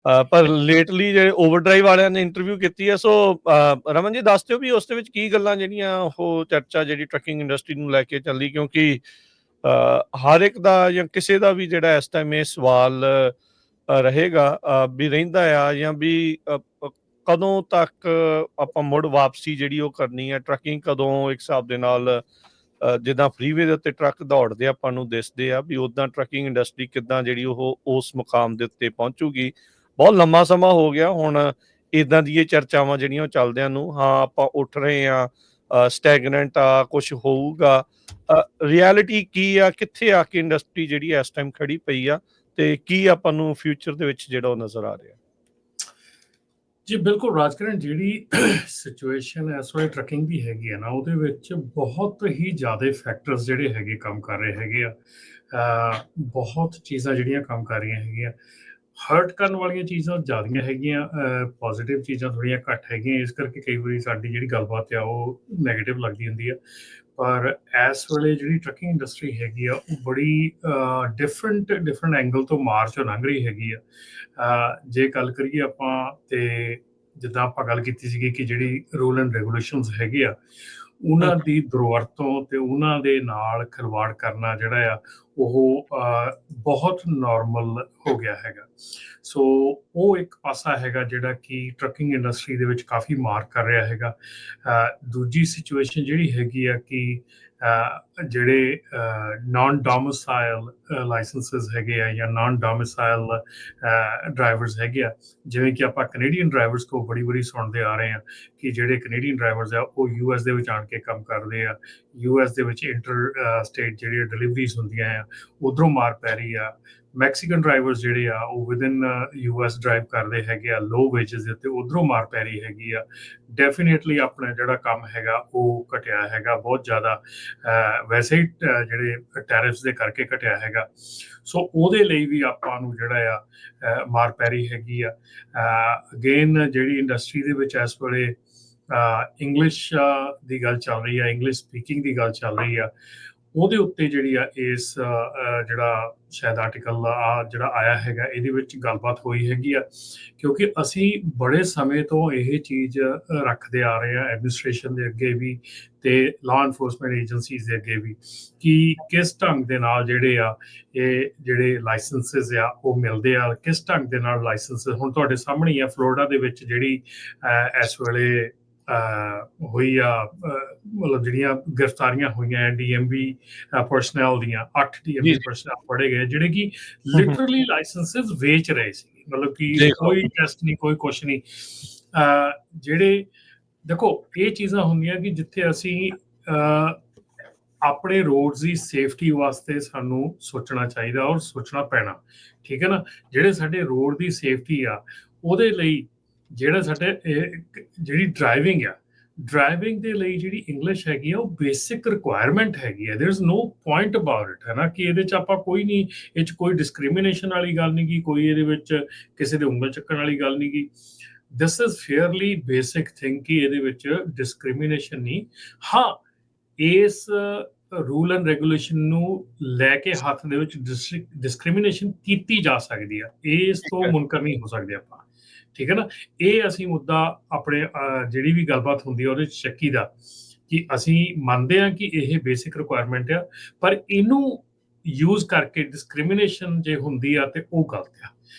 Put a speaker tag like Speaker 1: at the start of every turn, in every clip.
Speaker 1: ਪਰ ਲੇਟਲੀ ਜਿਹੜੇ ਓਵਰਡਰਾਈਵ ਵਾਲਿਆਂ ਨੇ ਇੰਟਰਵਿਊ ਕੀਤੀ ਹੈ। ਸੋ ਰਮਨ ਜੀ ਦੱਸ ਦਿਓ ਵੀ ਉਸ ਦੇ ਵਿੱਚ ਕੀ ਗੱਲਾਂ ਜਿਹੜੀਆਂ ਉਹ ਚਰਚਾ ਜਿਹੜੀ ਟਰੱਕਿੰਗ ਇੰਡਸਟਰੀ ਨੂੰ ਲੈ ਕੇ ਚੱਲੀ, ਕਿਉਂਕਿ ਹਰ ਇੱਕ ਦਾ ਜਾਂ ਕਿਸੇ ਦਾ ਵੀ ਜਿਹੜਾ ਇਸ ਟਾਈਮ ਇਹ ਸਵਾਲ ਰਹੇਗਾ ਵੀ ਰਹਿੰਦਾ ਆ, ਜਾਂ ਵੀ ਕਦੋਂ ਤੱਕ ਆਪਾਂ ਮੁੜ ਵਾਪਸੀ ਜਿਹੜੀ ਉਹ ਕਰਨੀ ਹੈ, ਟਰੱਕਿੰਗ ਕਦੋਂ ਇੱਕ ਹਿਸਾਬ ਦੇ ਨਾਲ ਜਿੱਦਾਂ ਫਰੀਵੇ ਦੇ ਉੱਤੇ ਟਰੱਕ ਦੌੜਦੇ ਆਪਾਂ ਨੂੰ ਦਿਸਦੇ ਆ, ਵੀ ਉੱਦਾਂ ਟਰੱਕਿੰਗ ਇੰਡਸਟਰੀ ਕਿੱਦਾਂ ਜਿਹੜੀ ਉਹ ਉਸ ਮੁਕਾਮ ਦੇ ਉੱਤੇ ਪਹੁੰਚੂਗੀ। ਬਹੁਤ ਲੰਮਾ ਸਮਾਂ ਹੋ ਗਿਆ ਹੁਣ ਇੱਦਾਂ ਦੀਆਂ ਚਰਚਾਵਾਂ ਜਿਹੜੀਆਂ ਉਹ ਚੱਲਦਿਆਂ ਨੂੰ। ਹਾਂ, ਆਪਾਂ ਉੱਠ ਰਹੇ ਹਾਂ, ਸਟੈਗਨੈਂਟ ਆ, ਕੁਛ ਹੋਊਗਾ। ਰਿਐਲਿਟੀ ਕੀ ਆ, ਕਿੱਥੇ ਆ ਕੇ ਇੰਡਸਟਰੀ ਜਿਹੜੀ ਇਸ ਟਾਈਮ ਖੜੀ ਪਈ ਆ, ਤੇ ਕੀ ਆਪਾਂ ਨੂੰ ਫਿਊਚਰ ਦੇ ਵਿੱਚ ਜਿਹੜਾ ਉਹ ਨਜ਼ਰ ਆ ਰਿਹਾ?
Speaker 2: ਜੀ ਬਿਲਕੁਲ ਰਾਜਕਰਨ, ਜਿਹੜੀ ਸਿਚੁਏਸ਼ਨ ਇਸ ਵੇਲੇ ਟਰੱਕਿੰਗ ਦੀ ਹੈਗੀ ਆ ਨਾ, ਉਹਦੇ ਵਿੱਚ ਬਹੁਤ ਹੀ ਜ਼ਿਆਦਾ ਫੈਕਟਰਸ ਜਿਹੜੇ ਹੈਗੇ ਕੰਮ ਕਰ ਰਹੇ ਹੈਗੇ ਆ। ਬਹੁਤ ਚੀਜ਼ਾਂ ਜਿਹੜੀਆਂ ਕੰਮ ਕਰ ਰਹੀਆਂ ਹੈਗੀਆਂ। ਹਰਟ ਕਰਨ ਵਾਲੀਆਂ ਚੀਜ਼ਾਂ ਜ਼ਿਆਦੀਆਂ ਹੈਗੀਆਂ, ਪੋਜ਼ੀਟਿਵ ਚੀਜ਼ਾਂ ਥੋੜ੍ਹੀਆਂ ਘੱਟ ਹੈਗੀਆਂ। ਇਸ ਕਰਕੇ ਕਈ ਵਾਰੀ ਸਾਡੀ ਜਿਹੜੀ ਗੱਲਬਾਤ ਆ ਉਹ ਨੈਗੇਟਿਵ ਲੱਗਦੀ ਹੁੰਦੀ ਆ। ਪਰ ਇਸ ਵੇਲੇ ਜਿਹੜੀ ਟਰੱਕਿੰਗ ਇੰਡਸਟਰੀ ਹੈਗੀ ਆ ਉਹ ਬੜੀ ਡਿਫਰੈਂਟ ਐਂਗਲ ਤੋਂ ਮਾਰਚ ਲੰਘ ਰਹੀ ਹੈਗੀ ਆ। ਜੇ ਗੱਲ ਕਰੀਏ ਆਪਾਂ, ਤੇ ਜਿੱਦਾਂ ਆਪਾਂ ਗੱਲ ਕੀਤੀ ਸੀਗੀ ਕਿ ਜਿਹੜੀ ਰੂਲ ਐਂਡ ਰੈਗੂਲੇਸ਼ਨਸ ਹੈਗੇ ਆ, ਉਹਨਾਂ ਦੀ ਦੁਰਵਰਤੋਂ ਤੇ ਉਹਨਾਂ ਦੇ ਨਾਲ ਖਿਲਵਾੜ ਕਰਨਾ ਜਿਹੜਾ ਆ ਉਹ ਬਹੁਤ ਨਾਰਮਲ ਹੋ ਗਿਆ ਹੈਗਾ। ਸੋ ਉਹ ਇੱਕ ਪਾਸਾ ਹੈਗਾ ਜਿਹੜਾ ਕਿ ਟਰੱਕਿੰਗ ਇੰਡਸਟਰੀ ਦੇ ਵਿੱਚ ਕਾਫੀ ਮਾਰ ਕਰ ਰਿਹਾ ਹੈਗਾ। ਦੂਜੀ ਸਿਚੁਏਸ਼ਨ ਜਿਹੜੀ ਹੈਗੀ ਆ ਕਿ ਜਿਹੜੇ ਨਾਨ ਡੋਮਿਸਾਈਲ ਲਾਇਸੈਂਸਿਸ ਹੈਗੇ ਆ ਜਾਂ ਨਾਨ ਡੋਮਿਸਾਈਲ ਡਰਾਈਵਰਸ ਹੈਗੇ ਆ, ਜਿਵੇਂ ਕਿ ਆਪਾਂ ਕੈਨੇਡੀਅਨ ਡਰਾਈਵਰਸ ਕੋਲ ਬੜੀ ਸੁਣਦੇ ਆ ਰਹੇ ਆ ਕਿ ਜਿਹੜੇ ਕੈਨੇਡੀਅਨ ਡਰਾਈਵਰਸ ਆ ਉਹ US ਦੇ ਵਿੱਚ ਆਣ ਕੇ ਕੰਮ ਕਰਦੇ ਆ। US ਦੇ ਵਿੱਚ ਇੰਟਰ ਸਟੇਟ ਜਿਹੜੀਆਂ ਡਿਲੀਵਰੀਜ਼ ਹੁੰਦੀਆਂ ਆ ਉਧਰੋਂ ਮਾਰ ਪੈ ਰਹੀ ਆ। ਮੈਕਸੀਕਨ ਡਰਾਈਵਰਸ ਜਿਹੜੇ ਆ ਉਹ ਵਿਦਿਨ US ਡਰਾਈਵ ਕਰਦੇ ਹੈਗੇ ਆ ਲੋ ਵੇਜਸ ਦੇ ਉੱਤੇ, ਉਧਰੋਂ ਮਾਰ ਪੈ ਰਹੀ ਹੈਗੀ ਆ। ਡੈਫੀਨੇਟਲੀ ਆਪਣਾ ਜਿਹੜਾ ਕੰਮ ਹੈਗਾ ਉਹ ਘਟਿਆ ਹੈਗਾ ਬਹੁਤ ਜ਼ਿਆਦਾ, ਵੈਸੇ ਹੀ ਜਿਹੜੇ ਟੈਰਿਫਸ ਦੇ ਕਰਕੇ ਘਟਿਆ ਹੈਗਾ। ਸੋ ਉਹਦੇ ਲਈ ਵੀ ਆਪਾਂ ਨੂੰ ਜਿਹੜਾ ਆ ਮਾਰ ਪੈ ਰਹੀ ਹੈਗੀ ਆ। ਅਗੇਨ ਜਿਹੜੀ ਇੰਡਸਟਰੀ ਦੇ ਵਿੱਚ ਇਸ ਵੇਲੇ ਇੰਗਲਿਸ਼ ਦੀ ਗੱਲ ਚੱਲ ਰਹੀ ਆ, ਇੰਗਲਿਸ਼ ਸਪੀਕਿੰਗ ਦੀ ਗੱਲ ਚੱਲ ਰਹੀ ਆ, ਉਹਦੇ ਉੱਤੇ ਜਿਹੜੀ ਆ ਇਸ ਜਿਹੜਾ ਸ਼ਾਇਦ ਆਰਟੀਕਲ ਆ ਜਿਹੜਾ ਆਇਆ ਹੈਗਾ ਇਹਦੇ ਵਿੱਚ ਗੱਲਬਾਤ ਹੋਈ ਹੈਗੀ ਆ। ਕਿਉਂਕਿ ਅਸੀਂ ਬੜੇ ਸਮੇਂ ਤੋਂ ਇਹ ਚੀਜ਼ ਰੱਖਦੇ ਆ ਰਹੇ ਆ ਐਡਮਿਨਿਸਟ੍ਰੇਸ਼ਨ ਦੇ ਅੱਗੇ ਵੀ ਤੇ ਲਾਅ ਐਨਫੋਰਸਮੈਂਟ ਏਜੰਸੀਜ਼ ਦੇ ਅੱਗੇ ਵੀ, ਕਿ ਕਿਸ ਢੰਗ ਦੇ ਨਾਲ ਜਿਹੜੇ ਆ ਇਹ ਜਿਹੜੇ ਲਾਇਸੈਂਸਿਸ ਆ ਉਹ ਮਿਲਦੇ ਆ, ਕਿਸ ਢੰਗ ਦੇ ਨਾਲ ਲਾਇਸੈਂਸਿਸ। ਹੁਣ ਤੁਹਾਡੇ ਸਾਹਮਣੇ ਆ ਫਲੋਰੀਡਾ ਦੇ ਵਿੱਚ ਜਿਹੜੀ ਇਸ ਵੇਲੇ ਹੋਈ ਆ, ਮਤਲਬ ਜਿਹੜੀਆਂ ਗ੍ਰਿਫਤਾਰੀਆਂ ਹੋਈਆਂ DMV ਪਰਸਨਲ ਦੀਆਂ, 8 DMV ਪਰਸਨਲ ਫੜੇ ਗਏ ਜਿਹੜੇ ਕਿ ਲਿਟਰਲੀ ਲਾਇਸੈਂਸਿਸ ਵੇਚ ਰਹੇ ਸੀ। ਮਤਲਬ ਕਿ ਕੋਈ ਟੈਸਟ ਨਹੀਂ, ਕੋਈ ਕੁਛ ਨਹੀਂ। ਜਿਹੜੇ ਦੇਖੋ ਇਹ ਚੀਜ਼ਾਂ ਹੁੰਦੀਆਂ ਕਿ ਜਿੱਥੇ ਅਸੀਂ ਆਪਣੇ ਰੋਡਸ ਦੀ ਸੇਫਟੀ ਵਾਸਤੇ ਸਾਨੂੰ ਸੋਚਣਾ ਚਾਹੀਦਾ ਔਰ ਸੋਚਣਾ ਪੈਣਾ, ਠੀਕ ਹੈ ਨਾ। ਜਿਹੜੇ ਸਾਡੇ ਰੋਡ ਦੀ ਸੇਫਟੀ ਆ ਉਹਦੇ ਲਈ ਜਿਹੜਾ ਸਾਡੇ ਜਿਹੜੀ ਡਰਾਈਵਿੰਗ ਦੇ ਲਈ ਜਿਹੜੀ ਇੰਗਲਿਸ਼ ਹੈਗੀ ਆ ਉਹ ਬੇਸਿਕ ਰਿਕੁਆਇਰਮੈਂਟ ਹੈਗੀ ਆ। There is no point about it, ਹੈ ਨਾ, ਕਿ ਇਹਦੇ 'ਚ ਆਪਾਂ ਕੋਈ ਨਹੀਂ, ਇਹ 'ਚ ਕੋਈ ਡਿਸਕ੍ਰਿਮੀਨੇਸ਼ਨ ਵਾਲੀ ਗੱਲ ਨਹੀਂ ਗੀ, ਕੋਈ ਇਹਦੇ ਵਿੱਚ ਕਿਸੇ ਦੇ ਉਂਗਲ ਚੱਕਣ ਵਾਲੀ ਗੱਲ ਨਹੀਂ ਗੀ। This is fairly basic thing ਕਿ ਇਹਦੇ ਵਿੱਚ ਡਿਸਕ੍ਰਿਮੀਨੇਸ਼ਨ ਨਹੀਂ। ਹਾਂ, ਇਸ ਰੂਲ ਐਂਡ ਰੈਗੂਲੇਸ਼ਨ ਨੂੰ ਲੈ ਕੇ ਹੱਥ ਦੇ ਵਿੱਚ ਡਿਸਕ੍ਰਿਮੀਨੇਸ਼ਨ ਕੀਤੀ ਜਾ ਸਕਦੀ ਆ, ਇਸ ਤੋਂ ਮੁਨਕਰ ਨਹੀਂ ਹੋ ਸਕਦੇ ਆਪਾਂ, ਠੀਕ ਹੈ ਨਾ। ਇਹ ਅਸੀਂ ਮੁੱਦਾ ਆਪਣੇ ਜਿਹੜੀ ਵੀ ਗੱਲਬਾਤ ਹੁੰਦੀ ਆ ਉਹਦੇ 'ਚ ਚੱਕੀ ਦਾ ਕਿ ਅਸੀਂ ਮੰਨਦੇ ਹਾਂ ਕਿ ਇਹ ਬੇਸਿਕ ਰਿਕੁਆਇਰਮੈਂਟ ਆ, ਪਰ ਇਹਨੂੰ ਯੂਜ਼ ਕਰਕੇ ਡਿਸਕ੍ਰਿਮੀਨੇਸ਼ਨ ਜੇ ਹੁੰਦੀ ਆ ਤੇ ਉਹ ਗਲਤ ਆ,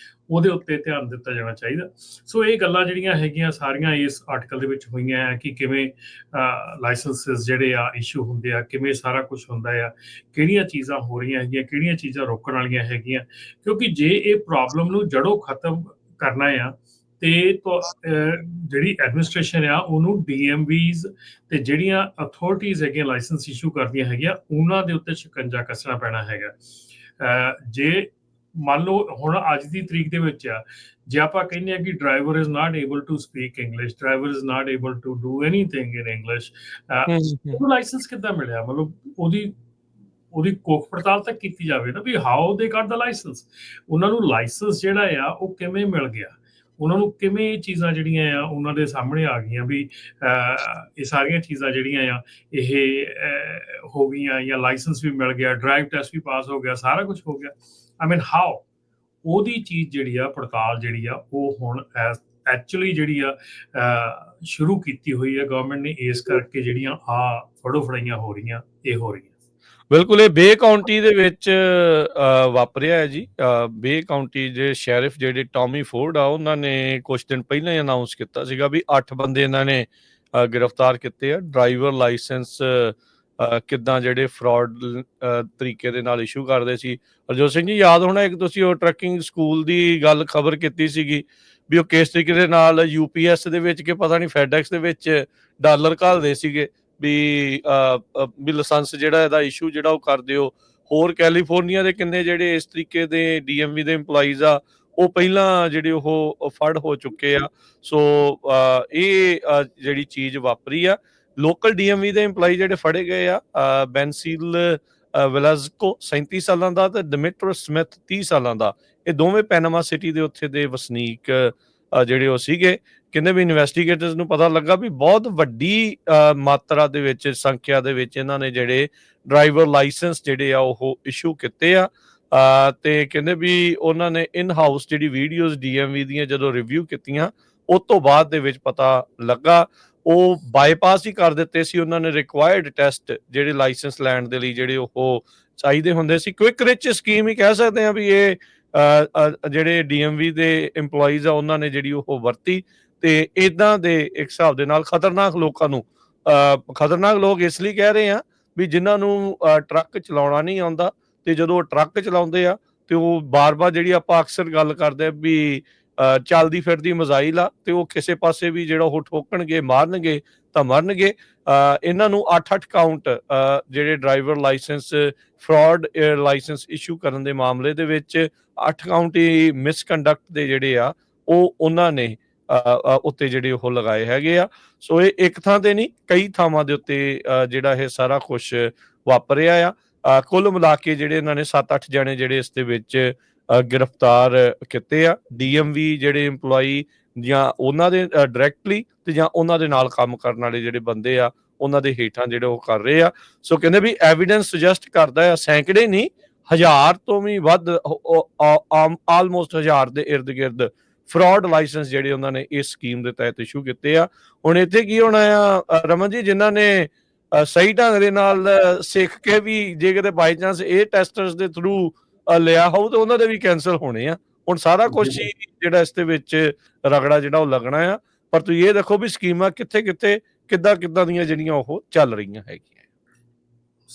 Speaker 2: ਉਹਦੇ ਉੱਤੇ ਧਿਆਨ ਦਿੱਤਾ ਜਾਣਾ ਚਾਹੀਦਾ। ਸੋ ਇਹ ਗੱਲਾਂ ਜਿਹੜੀਆਂ ਹੈਗੀਆਂ ਸਾਰੀਆਂ ਇਸ ਆਰਟੀਕਲ ਦੇ ਵਿੱਚ ਹੋਈਆਂ ਆ ਕਿ ਕਿਵੇਂ ਲਾਇਸੈਂਸਿਸ ਜਿਹੜੇ ਆ ਇਸ਼ੂ ਹੁੰਦੇ ਆ, ਕਿਵੇਂ ਸਾਰਾ ਕੁਝ ਹੁੰਦਾ ਆ, ਕਿਹੜੀਆਂ ਚੀਜ਼ਾਂ ਹੋ ਰਹੀਆਂ ਹੈਗੀਆਂ, ਕਿਹੜੀਆਂ ਚੀਜ਼ਾਂ ਰੋਕਣ ਵਾਲੀਆਂ ਹੈਗੀਆਂ। ਕਿਉਂਕਿ ਜੇ ਇਹ ਪ੍ਰੋਬਲਮ ਨੂੰ ਜੜੋਂ ਖਤਮ ਕਰਨਾ ਆ ਤੇ ਜਿਹੜੀ ਐਡਮਿਨਿਸਟ੍ਰੇਸ਼ਨ ਆ ਉਹਨੂੰ DMVs ਤੇ ਜਿਹੜੀਆਂ ਅਥਾਰਟੀਜ਼ ਹੈਗੀਆਂ ਲਾਇਸੈਂਸ ਇਸ਼ੂ ਕਰਦੀਆਂ ਹੈਗੀਆਂ ਉਹਨਾਂ ਦੇ ਉੱਤੇ ਸ਼ਿਕੰਜਾ ਕੱਸਣਾ ਪੈਣਾ ਹੈਗਾ। ਜੇ ਮੰਨ ਲਓ ਹੁਣ ਅੱਜ ਦੀ ਤਰੀਕ ਦੇ ਵਿੱਚ ਆ, ਜੇ ਆਪਾਂ ਕਹਿੰਦੇ ਆ ਕਿ driver is not able to speak English, driver is not able to do anything in English, ਉਹਨੂੰ ਲਾਇਸੈਂਸ ਕਿੱਦਾਂ ਮਿਲਿਆ? ਮਤਲਬ ਉਹਦੀ ਕੋਖ ਪੜਤਾਲ ਤੱਕ ਕੀਤੀ ਜਾਵੇ ਨਾ ਵੀ how they Gat the licence. ਉਹਨਾਂ ਨੂੰ ਲਾਇਸੈਂਸ ਜਿਹੜਾ ਆ ਉਹ ਕਿਵੇਂ ਮਿਲ ਗਿਆ, ਉਹਨਾਂ ਨੂੰ ਕਿਵੇਂ ਇਹ ਚੀਜ਼ਾਂ ਜਿਹੜੀਆਂ ਆ ਉਹਨਾਂ ਦੇ ਸਾਹਮਣੇ ਆ ਗਈਆਂ ਵੀ ਇਹ ਸਾਰੀਆਂ ਚੀਜ਼ਾਂ ਜਿਹੜੀਆਂ ਆ ਇਹ ਹੋ ਗਈਆਂ, ਜਾਂ ਲਾਇਸੈਂਸ ਵੀ ਮਿਲ ਗਿਆ, ਡਰਾਈਵ ਟੈਸਟ ਵੀ ਪਾਸ ਹੋ ਗਿਆ, ਸਾਰਾ ਕੁਝ ਹੋ ਗਿਆ। I mean, how? ਉਹਦੀ ਚੀਜ਼ ਜਿਹੜੀ ਆ ਪੜਤਾਲ ਜਿਹੜੀ ਆ ਉਹ ਹੁਣ ਐਕਚੁਅਲੀ ਜਿਹੜੀ ਆ ਸ਼ੁਰੂ ਕੀਤੀ ਹੋਈ ਹੈ ਗਵਰਨਮੈਂਟ ਨੇ, ਇਸ ਕਰਕੇ ਜਿਹੜੀਆਂ ਫੜੋ ਫੜਾਈਆਂ ਹੋ ਰਹੀਆਂ ਇਹ ਹੋ ਰਹੀਆਂ।
Speaker 1: ਬਿਲਕੁਲ, ਇਹ ਬੇ ਕਾਉਂਟੀ ਦੇ ਵਿੱਚ ਵਾਪਰਿਆ ਹੈ ਜੀ। ਬੇ ਕਾਉਂਟੀ ਦੇ ਸ਼ੈਰਿਫ ਜਿਹੜੇ ਟੌਮੀ ਫੋਰਡ ਆ, ਉਹਨਾਂ ਨੇ ਕੁਛ ਦਿਨ ਪਹਿਲਾਂ ਹੀ ਅਨਾਊਂਸ ਕੀਤਾ ਸੀਗਾ ਵੀ 8 ਬੰਦੇ ਇਹਨਾਂ ਨੇ ਗ੍ਰਿਫਤਾਰ ਕੀਤੇ ਆ। ਡਰਾਈਵਰ ਲਾਇਸੈਂਸ ਕਿੱਦਾਂ ਜਿਹੜੇ ਫਰਾਡ ਤਰੀਕੇ ਦੇ ਨਾਲ ਇਸ਼ੂ ਕਰਦੇ ਸੀ। ਹਰਜੋਤ ਸਿੰਘ ਜੀ, ਯਾਦ ਹੋਣਾ ਇੱਕ ਤੁਸੀਂ ਉਹ ਟਰੱਕਿੰਗ ਸਕੂਲ ਦੀ ਗੱਲ ਖਬਰ ਕੀਤੀ ਸੀਗੀ ਵੀ ਉਹ ਕਿਸ ਤਰੀਕੇ ਦੇ ਨਾਲ UPS ਦੇ ਵਿੱਚ ਕਿ ਪਤਾ ਨਹੀਂ FedEx ਦੇ ਵਿੱਚ ਡਾਲਰ ਘੱਲਦੇ ਸੀਗੇ ਵੀ ਲਾਇਸੈਂਸ ਜਿਹੜਾ ਇਹਦਾ ਇਸ਼ੂ ਜਿਹੜਾ ਉਹ ਕਰ ਦਿਓ। ਹੋਰ ਕੈਲੀਫੋਰਨੀਆ ਦੇ ਕਿੰਨੇ ਜਿਹੜੇ ਇਸ ਤਰੀਕੇ ਦੇ DMV ਦੇ EMPLOYEES ਆ, ਉਹ ਪਹਿਲਾਂ ਜਿਹੜੇ ਉਹ ਫੜ ਹੋ ਚੁੱਕੇ ਆ। ਸੋ ਇਹ ਜਿਹੜੀ ਚੀਜ਼ ਵਾਪਰੀ ਆ। ਲੋਕਲ DMV ਦੇ EMPLOYEE ਜਿਹੜੇ ਫੜੇ ਗਏ ਆ, ਬੈਨਸੀਲ ਵੈਲਾਜ਼ਕੋ 37 ਸਾਲਾਂ ਦਾ ਤੇ ਡਿਮਿਟਰਸ ਸਮਿਥ 30 ਸਾਲਾਂ ਦਾ, ਇਹ ਦੋਵੇਂ ਪੈਨਾਮਾ ਸਿਟੀ ਦੇ ਉੱਥੇ ਦੇ ਵਸਨੀਕ ਜਿਹੜੇ ਉਹ ਸੀਗੇ। ਕਹਿੰਦੇ ਵੀ ਇਨਵੈਸਟੀਗੇਟਰਸ ਨੂੰ ਪਤਾ ਲੱਗਾ ਵੀ ਬਹੁਤ ਵੱਡੀ ਮਾਤਰਾ ਦੇ ਵਿੱਚ, ਸੰਖਿਆ ਦੇ ਵਿੱਚ ਇਹਨਾਂ ਨੇ ਜਿਹੜੇ ਡਰਾਈਵਰ ਲਾਇਸੈਂਸ ਜਿਹੜੇ ਆ ਉਹ ਇਸ਼ੂ ਕੀਤੇ ਆ। ਤੇ ਕਹਿੰਦੇ ਵੀ ਉਹਨਾਂ ਨੇ ਇਨ ਹਾਊਸ ਜਿਹੜੀ ਵੀਡੀਓਜ਼ DMV ਦੀਆਂ ਜਦੋਂ ਰਿਵਿਊ ਕੀਤੀਆਂ, ਉਸ ਤੋਂ ਬਾਅਦ ਦੇ ਵਿੱਚ ਪਤਾ ਲੱਗਾ ਉਹ ਬਾਈਪਾਸ ਹੀ ਕਰ ਦਿੱਤੇ ਸੀ ਉਹਨਾਂ ਨੇ ਰਿਕੁਆਇਰਡ ਟੈਸਟ ਜਿਹੜੇ ਲਾਇਸੈਂਸ ਲੈਣ ਦੇ ਲਈ ਜਿਹੜੇ ਉਹ ਚਾਹੀਦੇ ਹੁੰਦੇ ਸੀ। ਕੁਇਕ ਰਿਚ ਸਕੀਮ ਹੀ ਕਹਿ ਸਕਦੇ ਆ ਵੀ ਇਹ ਜਿਹੜੇ DMV ਦੇ EMPLOYEES ਆ ਉਹਨਾਂ ਨੇ ਜਿਹੜੀ ਉਹ ਵਰਤੀ। ਤੇ ਇਦਾਂ ਦੇ ਇੱਕ ਹਿਸਾਬ ਦੇ ਨਾਲ ਖਤਰਨਾਕ ਲੋਕਾਂ ਨੂੰ, ਖਤਰਨਾਕ ਲੋਕ ਇਸ ਲਈ ਕਹਿ ਰਹੇ ਆ ਵੀ ਜਿਨ੍ਹਾਂ ਨੂੰ ਟਰੱਕ ਚਲਾਉਣਾ ਨਹੀਂ ਆਉਂਦਾ, ਤੇ ਜਦੋਂ ਉਹ ਟਰੱਕ ਚਲਾਉਂਦੇ ਆ ਤੇ ਉਹ ਬਾਰ-ਬਾਰ ਜਿਹੜੀ ਆਪਾਂ ਅਕਸਰ ਗੱਲ ਕਰਦੇ ਆ ਵੀ ਚੱਲਦੀ ਫਿਰਦੀ ਮਿਜ਼ਾਈਲ ਆ, ਤੇ ਉਹ ਕਿਸੇ ਪਾਸੇ ਵੀ ਜਿਹੜਾ ਉਹ ਠੋਕਣਗੇ, ਮਾਰਨਗੇ ਤਾਂ ਮਰਨਗੇ। ਇਹਨਾਂ ਨੂੰ 8-8 ਕਾਊਂਟ ਜਿਹੜੇ driver licence fraud licence issue ਕਰਨ ਦੇ ਮਾਮਲੇ ਦੇ ਵਿੱਚ 8 ਕਾਊਂਟ ਹੀ ਮਿਸਕੰਡਕਟ ਦੇ ਜਿਹੜੇ ਆ ਉਹ ਉਹਨਾਂ ਨੇ ਉੱਤੇ ਜਿਹੜੇ ਉਹ ਲਗਾਏ ਹੈਗੇ ਆ। ਸੋ ਇਹ ਇੱਕ ਥਾਂ ਤੇ ਨਹੀਂ, ਕਈ ਥਾਵਾਂ ਦੇ ਉੱਤੇ ਜਿਹੜਾ ਇਹ ਸਾਰਾ ਕੁਛ ਵਾਪਰਿਆ ਆ। ਕੁੱਲ ਮਿਲਾ ਕੇ ਜਿਹੜੇ ਇਹਨਾਂ ਨੇ 7-8 ਜਣੇ ਜਿਹੜੇ ਇਸ ਦੇ ਵਿੱਚ ਗ੍ਰਿਫਤਾਰ ਕੀਤੇ ਆ। DMV ਜਿਹੜੇ EMPLOYEE ਜਾਂ ਉਹਨਾਂ ਦੇ ਡਾਇਰੈਕਟਲੀ ਤੇ ਜਾਂ ਉਹਨਾਂ ਦੇ ਨਾਲ ਕੰਮ ਕਰਨ ਵਾਲੇ ਜਿਹੜੇ ਬੰਦੇ ਆ ਉਹਨਾਂ ਦੇ ਹੇਠਾਂ ਜਿਹੜੇ ਉਹ ਕਰ ਰਹੇ ਆ। ਸੋ ਕਹਿੰਦੇ ਵੀ ਐਵੀਡੈਂਸ ਸੁਜੈਸਟ ਕਰਦਾ ਆ ਸੈਂਕੜੇ ਨਹੀਂ, 1000 ਤੋਂ ਵੀ ਵੱਧ, ਆਲਮੋਸਟ 1000 ਦੇ ਇਰਦ ਗਿਰਦ ਫਰਾਡ ਲਾਇਸੈਂਸ ਜਿਹੜੇ ਉਹਨਾਂ ਨੇ ਇਸ ਸਕੀਮ ਦੇ ਤਹਿਤ ਇਸ਼ੂ ਕੀਤੇ ਆ। ਹੁਣ ਇੱਥੇ ਕੀ ਹੋਣਾ ਆ ਰਮਨ ਜੀ, ਜਿਨ੍ਹਾਂ ਨੇ ਸਹੀ ਢੰਗ ਦੇ ਨਾਲ ਸਿੱਖ ਕੇ ਵੀ ਜੇ ਕਿਤੇ ਬਾਈ ਚਾਂਸ ਇਹ ਟੈਸਟਰਸ ਦੇ ਥਰੂ ਲਿਆ ਹੋਊ ਤਾਂ ਉਹਨਾਂ ਦੇ ਵੀ ਕੈਂਸਲ ਹੋਣੇ ਆ। ਹੁਣ ਸਾਰਾ ਕੁਝ ਹੀ ਜਿਹੜਾ ਇਸ ਦੇ ਵਿੱਚ ਰਗੜਾ ਜਿਹੜਾ ਉਹ ਲੱਗਣਾ ਆ। ਪਰ ਤੁਸੀਂ ਇਹ ਦੇਖੋ ਵੀ ਸਕੀਮਾਂ ਕਿੱਥੇ ਕਿੱਦਾਂ ਦੀਆਂ ਜਿਹੜੀਆਂ ਉਹ ਚੱਲ ਰਹੀਆਂ ਹੈਗੀਆਂ।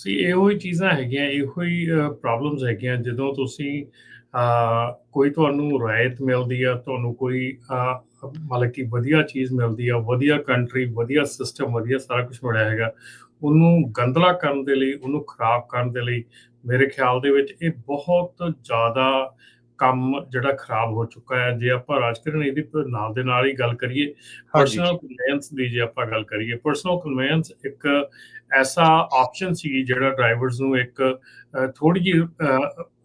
Speaker 2: ਇਹੋ ਹੀ ਚੀਜ਼ਾਂ ਹੈਗੀਆਂ, ਇਹੋ ਹੀ ਪ੍ਰੋਬਲਮਸ ਹੈਗੀਆਂ। ਜਦੋਂ ਤੁਸੀਂ ਕੋਈ ਤੁਹਾਨੂੰ ਰਾਇਤ ਮਿਲਦੀ ਆ, ਤੁਹਾਨੂੰ ਕੋਈ ਮਤਲਬ ਕਿ ਵਧੀਆ ਚੀਜ਼ ਮਿਲਦੀ ਆ, ਵਧੀਆ ਕੰਟਰੀ, ਵਧੀਆ ਸਿਸਟਮ, ਵਧੀਆ ਸਾਰਾ ਕੁਛ ਮਿਲਿਆ ਹੈਗਾ, ਉਹਨੂੰ ਗੰਦਲਾ ਕਰਨ ਦੇ ਲਈ, ਉਹਨੂੰ ਖਰਾਬ ਕਰਨ ਦੇ ਲਈ ਮੇਰੇ ਖਿਆਲ ਦੇ ਵਿੱਚ ਇਹ ਬਹੁਤ ਜ਼ਿਆਦਾ ਕੰਮ ਜਿਹੜਾ ਖਰਾਬ ਹੋ ਚੁੱਕਾ ਹੈ। ਜੇ ਆਪਾਂ ਰਾਜਕਰਨ ਇਹਦੀ ਨਾਲ ਦੇ ਨਾਲ ਹੀ ਗੱਲ ਕਰੀਏ, ਪਰਸਨਲ ਕਨਵੇਅੰਸ ਦੀ ਜੇ ਆਪਾਂ ਗੱਲ ਕਰੀਏ, ਪਰਸਨਲ ਕਨਵੇਅੰਸ ਇੱਕ ਐਸਾ ਆਪਸ਼ਨ ਸੀ ਜਿਹੜਾ ਡਰਾਈਵਰਸ ਨੂੰ ਇੱਕ ਥੋੜੀ ਜਿਹੀ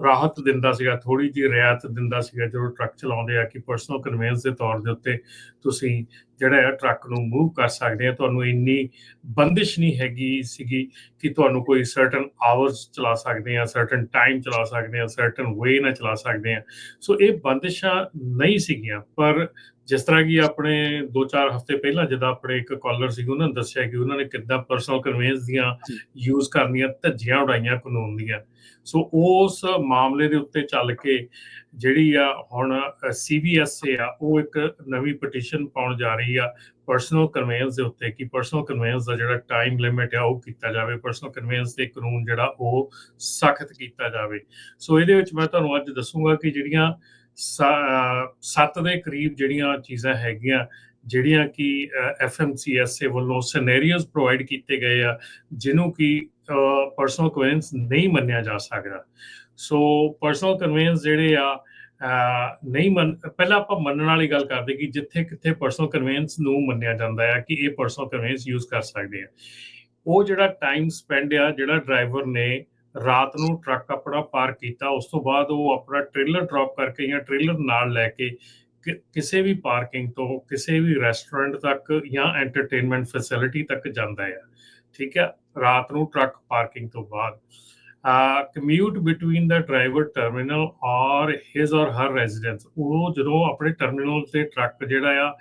Speaker 2: ਰਾਹਤ ਦਿੰਦਾ ਸੀਗਾ, ਥੋੜੀ ਜਿਹੀ ਰਿਆਇਤ ਦਿੰਦਾ ਸੀਗਾ ਜਦੋਂ ਟਰੱਕ ਚਲਾਉਂਦੇ ਆ, ਕਿ ਪਰਸਨਲ ਕਨਵੇਅੰਸ ਦੇ ਤੌਰ ਦੇ ਉੱਤੇ ਤੁਸੀਂ ਜਿਹੜਾ ਹੈ ਟਰੱਕ ਨੂੰ ਮੂਵ ਕਰ ਸਕਦੇ ਆ। ਤੁਹਾਨੂੰ ਇੰਨੀ ਬੰਦਿਸ਼ ਨਹੀਂ ਹੈਗੀ ਸੀਗੀ ਕਿ ਤੁਹਾਨੂੰ ਕੋਈ ਸਰਟਨ ਆਵਰਸ ਚਲਾ ਸਕਦੇ ਆ, ਸਰਟਨ ਟਾਈਮ ਚਲਾ ਸਕਦੇ ਆ, ਸਰਟਨ ਵੇ ਨਾਲ ਚਲਾ ਸਕਦੇ ਆ। ਸੋ ਇਹ ਬੰਦਿਸ਼ਾਂ ਨਹੀਂ ਸੀਗੀਆਂ। ਪਰ ਜਿਸ ਤਰ੍ਹਾਂ ਕਿ ਆਪਣੇ 2-4 ਹਫ਼ਤੇ ਪਹਿਲਾਂ ਜਦੋਂ ਆਪਣੇ ਇੱਕ ਕਾਲਰ ਸੀ, ਉਹਨਾਂ ਨੇ ਦੱਸਿਆ ਕਿ ਉਹਨਾਂ ਨੇ ਕਿੱਦਾਂ ਪਰਸਨਲ ਕਨਵੇਅੰਸ ਦੀਆਂ ਯੂਜ਼ ਕਰਨੀਆਂ ਧੱਜੀਆਂ ਉਡਾਈਆਂ ਕਾਨੂੰਨ ਦੀਆਂ। ਸੋ ਉਸ ਮਾਮਲੇ ਦੇ ਉੱਤੇ ਚੱਲ ਕੇ ਜਿਹੜੀ ਆ ਹੁਣ CBSA ਆ ਉਹ ਇੱਕ ਨਵੀਂ ਪਟੀਸ਼ਨ ਪਾਉਣ ਜਾ ਰਹੀ ਆ ਪਰਸਨਲ ਕਨਵੇਅੰਸ ਦੇ ਉੱਤੇ, ਕਿ ਪਰਸਨਲ ਕਨਵੇਅੰਸ ਦਾ ਜਿਹੜਾ ਟਾਈਮ ਲਿਮਿਟ ਆ ਉਹ ਕੀਤਾ ਜਾਵੇ, ਪਰਸਨਲ ਕਨਵੇਅੰਸ ਦੇ ਕਾਨੂੰਨ ਜਿਹੜਾ ਉਹ ਸਖਤ ਕੀਤਾ ਜਾਵੇ। ਸੋ ਇਹਦੇ ਵਿੱਚ ਮੈਂ ਤੁਹਾਨੂੰ ਅੱਜ ਦੱਸੂਗਾ ਕਿ ਜਿਹੜੀਆਂ 7 ਦੇ ਕਰੀਬ ਜਿਹੜੀਆਂ ਚੀਜ਼ਾਂ ਹੈਗੀਆਂ, ਜਿਹੜੀਆਂ ਕਿ FMCSA ਵੱਲੋਂ ਸਿਨੈਰੀਓਜ਼ ਪ੍ਰੋਵਾਈਡ ਕੀਤੇ ਗਏ ਆ ਜਿਹਨੂੰ ਕਿ ਪਰਸਨਲ ਕਨਵੇਅੰਸ ਨਹੀਂ ਮੰਨਿਆ ਜਾ ਸਕਦਾ। ਸੋ ਪਰਸਨਲ ਕਨਵੇਅੰਸ ਜਿਹੜੇ ਆ ਨਹੀਂ ਪਹਿਲਾਂ ਆਪਾਂ ਮੰਨਣ ਵਾਲੀ ਗੱਲ ਕਰਦੇ ਕਿ ਜਿੱਥੇ ਕਿੱਥੇ ਪਰਸਨਲ ਕਨਵੇਅੰਸ ਨੂੰ ਮੰਨਿਆ ਜਾਂਦਾ ਆ ਕਿ ਇਹ ਪਰਸਨਲ ਕਨਵੇਅੰਸ ਯੂਜ਼ ਕਰ ਸਕਦੇ ਆ, ਉਹ ਜਿਹੜਾ ਟਾਈਮ ਸਪੈਂਡ ਆ, ਜਿਹੜਾ ਡਰਾਈਵਰ ਨੇ ਰਾਤ ਨੂੰ ਟਰੱਕ ਆਪਣਾ ਪਾਰਕ ਕੀਤਾ, ਉਸ ਤੋਂ ਬਾਅਦ ਉਹ ਆਪਣਾ ਟ੍ਰੇਲਰ ਡ੍ਰੌਪ ਕਰਕੇ ਜਾਂ ਟ੍ਰੇਲਰ ਨਾਲ ਲੈ ਕੇ ਕਿਸੇ ਵੀ ਪਾਰਕਿੰਗ ਤੋਂ ਕਿਸੇ ਵੀ ਰੈਸਟੋਰੈਂਟ ਤੱਕ ਜਾਂ ਐਂਟਰਟੇਨਮੈਂਟ ਫੈਸਿਲਿਟੀ ਤੱਕ ਜਾਂਦਾ ਆ। ਠੀਕ ਹੈ, ਰਾਤ ਨੂੰ ਟਰੱਕ ਪਾਰਕਿੰਗ ਤੋਂ ਬਾਅਦ commute between the driver terminal or his or her residence। ਉਹ ਜਦੋਂ ਆਪਣੇ ਟਰਮੀਨਲ ਤੇ ਟਰੱਕ ਜਿਹੜਾ ਆ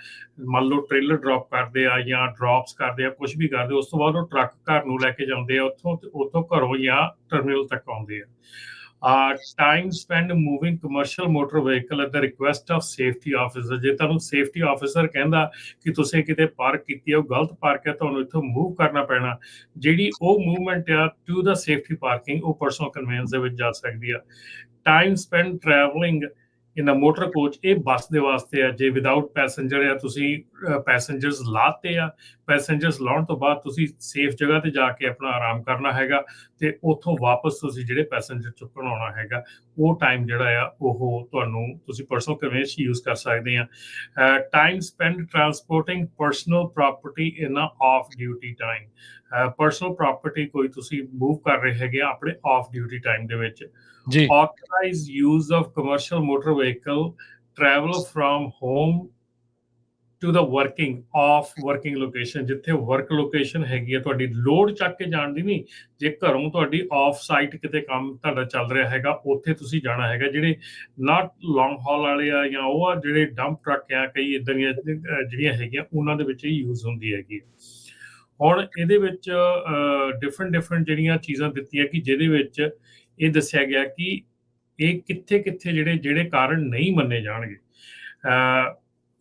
Speaker 2: ਮੰਨ ਲਓ ਟ੍ਰੇਲਰ ਡ੍ਰੌਪ ਕਰਦੇ ਆ ਜਾਂ ਡ੍ਰੌਪਸ ਕਰਦੇ ਆ ਕੁਝ ਵੀ ਕਰਦੇ, ਉਸ ਤੋਂ ਬਾਅਦ ਉਹ ਟਰੱਕ ਘਰ ਨੂੰ ਲੈ ਕੇ ਜਾਂਦੇ ਆ, ਉੱਥੋਂ ਘਰੋਂ ਜਾਂ ਟਰਮੀਨਲ ਤੱਕ ਆਉਂਦੇ ਆ। time spent moving commercial motor vehicle at the request of safety officer। ਜੇ ਤੁਹਾਨੂੰ ਸੇਫਟੀ ਆਫਿਸਰ ਕਹਿੰਦਾ ਕਿ ਤੁਸੀਂ ਕਿਤੇ ਪਾਰਕ ਕੀਤੀ ਹੈ, ਉਹ ਗਲਤ ਪਾਰਕ ਹੈ, ਤੁਹਾਨੂੰ ਇੱਥੋਂ ਮੂਵ ਕਰਨਾ ਪੈਣਾ, ਜਿਹੜੀ ਉਹ ਮੂਵਮੈਂਟ ਆ ਟੂ ਦਾ ਸੇਫਟੀ ਪਾਰਕਿੰਗ, ਉਹ ਪਰਸਨਲ ਕਨਵੈਂਸ ਦੇ ਵਿੱਚ ਜਾ ਸਕਦੀ ਆ। ਟਾਈਮ ਸਪੈਂਡ ਟਰੈਵਲਿੰਗ ਇਨ ਅ ਮੋਟਰ ਕੋਚ, ਇਹ ਬੱਸ ਦੇ ਵਾਸਤੇ ਆ। ਜੇ ਵਿਦਆਊਟ ਪੈਸੇਂਜਰ ਆ, ਤੁਸੀਂ ਪੈਸੇਂਜਰਸ ਲਾਤੇ ਆ, ਪੈਸੇਂਜਰਸ ਲਾਉਣ ਤੋਂ ਬਾਅਦ ਤੁਸੀਂ ਸੇਫ ਜਗ੍ਹਾ ਤੇ ਜਾ ਕੇ ਆਪਣਾ ਆਰਾਮ ਕਰਨਾ ਹੈਗਾ ਤੇ ਉੱਥੋਂ ਵਾਪਸ ਤੁਸੀਂ ਜਿਹੜੇ ਪੈਸੇਂਜਰ ਚੁੱਕਣ ਆਉਣਾ ਹੈਗਾ, ਉਹ ਟਾਈਮ ਜਿਹੜਾ ਆ ਉਹ ਤੁਹਾਨੂੰ ਤੁਸੀਂ ਪਰਸਨਲ ਕਨਵੈਂਸ ਯੂਜ਼ ਕਰ ਸਕਦੇ ਆ। Time spend transporting personal property in a off duty time. Personal property ਕੋਈ ਤੁਸੀਂ ਮੂਵ ਕਰ ਰਹੇ ਹੈਗੇ ਆ ਆਪਣੇ ਆਫ ਡਿਊਟੀ ਟਾਈਮ ਦੇ ਵਿੱਚ।
Speaker 1: ਜੀ
Speaker 2: authorized use of commercial motor vehicle travel from home to the working location। ਜਿੱਥੇ ਵਰਕ ਲੋਕੇਸ਼ਨ ਹੈਗੀ ਆ ਤੁਹਾਡੀ, ਲੋਡ ਚੱਕ ਕੇ ਜਾਣ ਦੀ ਨਹੀਂ, ਜੇ ਘਰੋਂ ਤੁਹਾਡੀ ਆਫ ਸਾਈਟ ਕਿਤੇ ਕੰਮ ਤੁਹਾਡਾ ਚੱਲ ਰਿਹਾ ਹੈਗਾ, ਉੱਥੇ ਤੁਸੀਂ ਜਾਣਾ ਹੈਗਾ। ਜਿਹੜੇ ਨਾਟ ਲੌਂਗ ਹਾਲ ਵਾਲੇ ਆ ਜਾਂ ਉਹ ਆ ਜਿਹੜੇ ਡੰਪ ਟਰੱਕ ਆ, ਕਈ ਇੱਦਾਂ ਦੀਆਂ ਜਿਹੜੀਆਂ ਹੈਗੀਆਂ ਉਹਨਾਂ ਦੇ ਵਿੱਚ ਹੀ ਯੂਜ਼ ਹੁੰਦੀ ਹੈਗੀ। ਹੁਣ ਇਹਦੇ ਵਿੱਚ ਡਿਫਰੈਂਟ ਜਿਹੜੀਆਂ ਚੀਜ਼ਾਂ ਦਿੱਤੀਆਂ ਕਿ ਜਿਹਦੇ ਵਿੱਚ ਇਹ ਦੱਸਿਆ ਗਿਆ ਕਿ ਇਹ ਕਿੱਥੇ ਜਿਹੜੇ ਕਾਰਨ ਨਹੀਂ ਮੰਨੇ ਜਾਣਗੇ।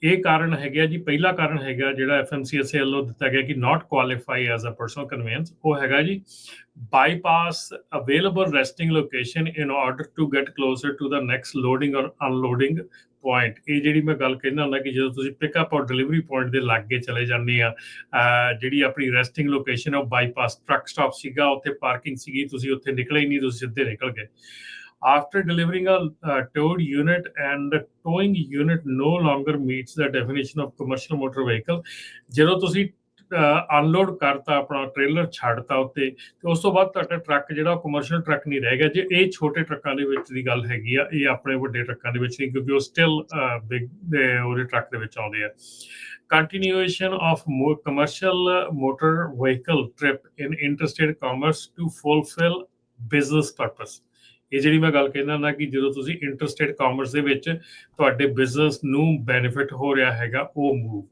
Speaker 2: ਇਹ ਕਾਰਨ ਹੈਗਾ ਜੀ, ਪਹਿਲਾ ਕਾਰਨ ਹੈਗਾ ਜਿਹੜਾ FMCSA ਵੱਲੋਂ ਦਿੱਤਾ ਗਿਆ ਕਿ not qualify as a personal conveyance, ਉਹ ਹੈਗਾ ਜੀ bypass available resting location in order to get closer to the next loading or unloading point. ਇਹ ਜਿਹੜੀ ਮੈਂ ਗੱਲ ਕਹਿੰਦਾ ਹੁੰਦਾ ਕਿ ਜਦੋਂ ਤੁਸੀਂ ਪਿਕਅਪ ਔਰ ਡਿਲੀਵਰੀ ਪੁਆਇੰਟ ਦੇ ਲਾਗੇ ਚਲੇ ਜਾਂਦੇ ਆ, ਜਿਹੜੀ ਆਪਣੀ ਰੈਸਟਿੰਗ ਲੋਕੇਸ਼ਨ ਉਹ ਬਾਈਪਾਸ ਟਰੱਕ ਸਟਾਪ ਸੀਗਾ, ਉੱਥੇ ਪਾਰਕਿੰਗ ਸੀਗੀ, ਤੁਸੀਂ ਉੱਥੇ ਨਿਕਲੇ ਹੀ ਨਹੀਂ, ਤੁਸੀਂ ਸਿੱਧੇ ਨਿਕਲ ਗਏ। After delivering a towed unit and the towing unit no longer meets the definition of commercial motor vehicle। ਜਦੋਂ ਤੁਸੀਂ ਅਨਲੋਡ ਕਰਤਾ, ਆਪਣਾ ਟ੍ਰੇਲਰ ਛੱਡਤਾ ਉੱਤੇ, ਤੇ ਉਸ ਤੋਂ ਬਾਅਦ ਤੁਹਾਡਾ ਟਰੱਕ ਜਿਹੜਾ ਕਮਰਸ਼ੀਅਲ ਟਰੱਕ ਨਹੀਂ ਰਹਿ ਗਿਆ। ਜੇ ਇਹ ਛੋਟੇ ਟਰੱਕਾਂ ਦੇ ਵਿੱਚ ਦੀ ਗੱਲ ਹੈਗੀ ਆ, ਇਹ ਆਪਣੇ ਵੱਡੇ ਟਰੱਕਾਂ ਦੇ ਵਿੱਚ ਨਹੀਂ, ਕਿਉਂਕਿ ਉਹ ਸਟਿਲ ਬਿਗ ਉਹਦੇ ਟਰੱਕ ਦੇ ਵਿੱਚ ਆਉਂਦੇ ਆ। Continuation of commercial motor vehicle trip in interstate commerce to fulfill business purpose। ਇਹ ਜਿਹੜੀ ਮੈਂ ਗੱਲ ਕਹਿੰਦਾ ਹੁੰਦਾ ਕਿ ਜਦੋਂ ਤੁਸੀਂ ਇੰਟਰਸਟੇਟ ਕਾਮਰਸ ਦੇ ਵਿੱਚ ਤੁਹਾਡੇ ਬਿਜ਼ਨਸ ਨੂੰ ਬੈਨੀਫਿਟ ਹੋ ਰਿਹਾ ਹੈਗਾ, ਉਹ move.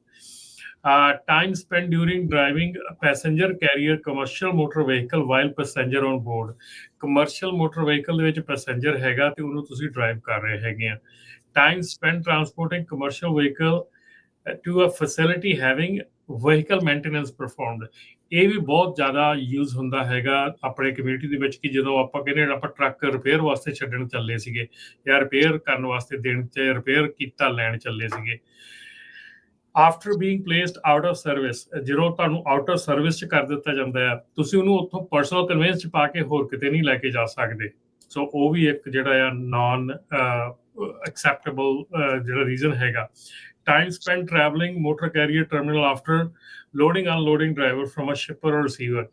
Speaker 2: Time spend during driving passenger carrier commercial motor vehicle while passenger on board. Commercial motor vehicle ਦੇ ਵਿੱਚ ਪੈਸੇਂਜਰ ਹੈਗਾ ਤੇ ਉਹਨੂੰ ਤੁਸੀਂ ਡਰਾਈਵ ਕਰ ਰਹੇ ਹੈਗੇ ਆ। Time spend transporting commercial vehicle to a facility having vehicle maintenance performed. ਇਹ ਵੀ ਬਹੁਤ ਜ਼ਿਆਦਾ ਯੂਜ਼ ਹੁੰਦਾ ਹੈਗਾ ਆਪਣੇ ਕਮਿਊਨਿਟੀ ਦੇ ਵਿੱਚ ਕਿ ਜਦੋਂ ਆਪਾਂ ਕਹਿੰਦੇ ਆਪਾਂ ਟਰੱਕ ਰਿਪੇਅਰ ਵਾਸਤੇ ਛੱਡਣ ਚੱਲੇ ਸੀਗੇ ਜਾਂ ਰਿਪੇਅਰ ਕਰਨ ਵਾਸਤੇ ਦੇਣ ਤੇ ਰਿਪੇਅਰ ਕੀਤਾ ਲੈਣ ਚੱਲੇ ਸੀਗੇ। After being placed out of service, ਜਦੋਂ ਤੁਹਾਨੂੰ ਆਊਟ ਆਫ ਸਰਵਿਸ 'ਚ ਕਰ ਦਿੱਤਾ ਜਾਂਦਾ ਆ, ਤੁਸੀਂ ਉਹਨੂੰ ਉੱਥੋਂ ਪਰਸਨਲ ਕਨਵੈਂਸ 'ਚ ਪਾ ਕੇ ਹੋਰ ਕਿਤੇ ਨਹੀਂ ਲੈ ਕੇ ਜਾ ਸਕਦੇ। ਸੋ ਉਹ ਵੀ ਇੱਕ ਜਿਹੜਾ ਆ ਨਾਨ ਐਕਸੈਪਟੇਬਲ ਜਿਹੜਾ ਰੀਜ਼ਨ ਹੈਗਾ। Time spend travelling motor carrier terminal after loading unloading driver from a shipper or receiver.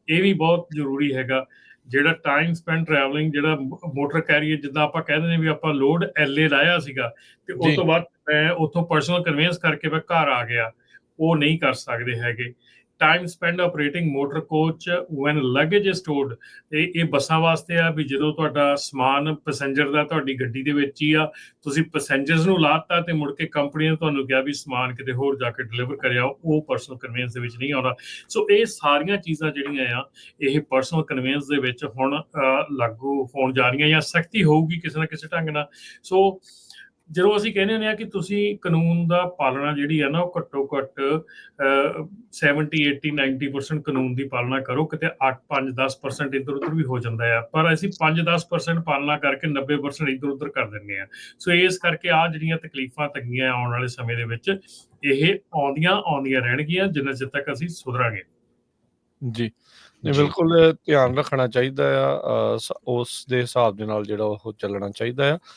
Speaker 2: ਇਹ ਵੀ ਬਹੁਤ ਜ਼ਰੂਰੀ ਹੈਗਾ। ਜਿਹੜਾ ਟਾਈਮ ਸਪੈਂਡ ਟਰੈਵਲਿੰਗ, ਜਿਹੜਾ ਮੋਟਰ ਕੈਰੀਅਰ, ਜਿੱਦਾਂ ਆਪਾਂ ਕਹਿੰਦੇ ਨੇ ਵੀ ਆਪਾਂ ਲੋਡ LA ਲਾਇਆ ਸੀਗਾ ਤੇ ਉਸ ਤੋਂ ਬਾਅਦ ਮੈਂ ਉੱਥੋਂ ਪਰਸਨਲ ਕਨਵੈਂਸ ਕਰਕੇ ਮੈਂ ਘਰ ਆ ਗਿਆ, ਉਹ ਨਹੀਂ ਕਰ ਸਕਦੇ ਹੈਗੇ। Time spend operating motor coach when luggage is stored. ਇਹ ਬੱਸਾਂ ਵਾਸਤੇ ਆ ਵੀ ਜਦੋਂ ਤੁਹਾਡਾ ਸਮਾਨ ਪੈਸੇਂਜਰ ਦਾ ਤੁਹਾਡੀ ਗੱਡੀ ਦੇ ਵਿੱਚ ਹੀ ਆ, ਤੁਸੀਂ ਪੈਸੇਂਜਰਸ ਨੂੰ ਲਾਤਾ ਤੇ ਮੁੜ ਕੇ ਕੰਪਨੀ ਨੇ ਤੁਹਾਨੂੰ ਕਿਹਾ ਵੀ ਸਮਾਨ ਕਿਤੇ ਹੋਰ ਜਾ ਕੇ ਡਿਲੀਵਰ ਕਰਿਆ, ਉਹ ਪਰਸਨਲ ਕਨਵੈਂਸ ਦੇ ਵਿੱਚ ਨਹੀਂ ਆਉਂਦਾ। ਸੋ ਇਹ ਸਾਰੀਆਂ ਚੀਜ਼ਾਂ ਜਿਹੜੀਆਂ ਆ ਇਹ ਪਰਸਨਲ ਕਨਵੈਂਸ ਦੇ ਵਿੱਚ ਹੁਣ ਲਾਗੂ ਹੋਣ ਜਾ ਰਹੀਆਂ ਜਾਂ ਸਖਤੀ ਹੋਊਗੀ ਕਿਸੇ ਨਾ ਕਿਸੇ ਢੰਗ ਨਾਲ। ਸੋ ਜਦੋਂ ਅਸੀਂ ਕਹਿੰਦੇ ਹੁੰਦੇ ਆ ਕਿ ਤੁਸੀਂ ਕਾਨੂੰਨ ਦਾ ਪਾਲਣਾ ਜਿਹੜੀ ਆ ਨਾ, ਉਹ ਘੱਟੋ ਘੱਟ 70, 80, 90% ਕਾਨੂੰਨ ਦੀ ਪਾਲਣਾ ਕਰੋ। ਕਿਤੇ 8, 5, 10% ਇੱਧਰ ਉੱਧਰ ਵੀ ਹੋ ਜਾਂਦਾ ਆ, ਪਰ ਅਸੀਂ 5-10% ਪਾਲਣਾ ਕਰਕੇ 90% ਇੱਧਰ ਉੱਧਰ ਕਰ ਦਿੰਦੇ ਆ। ਸੋ ਇਸ ਕਰਕੇ ਆਹ ਜਿਹੜੀਆਂ ਤਕਲੀਫਾਂ ਤੰਗੀਆਂ ਆਉਣ ਵਾਲੇ ਸਮੇਂ ਦੇ ਵਿੱਚ ਇਹ ਆਉਂਦੀਆਂ ਰਹਿਣਗੀਆਂ ਜਿੰਨਾ ਚਿਰ ਤੱਕ ਅਸੀਂ ਸੁਧਰਾਂਗੇ।
Speaker 1: ਜੀ ਬਿਲਕੁਲ ਧਿਆਨ ਰੱਖਣਾ ਚਾਹੀਦਾ ਆ, ਉਸ ਦੇ ਹਿਸਾਬ ਦੇ ਨਾਲ ਜਿਹੜਾ ਉਹ ਚੱਲਣਾ ਚਾਹੀਦਾ ਆ।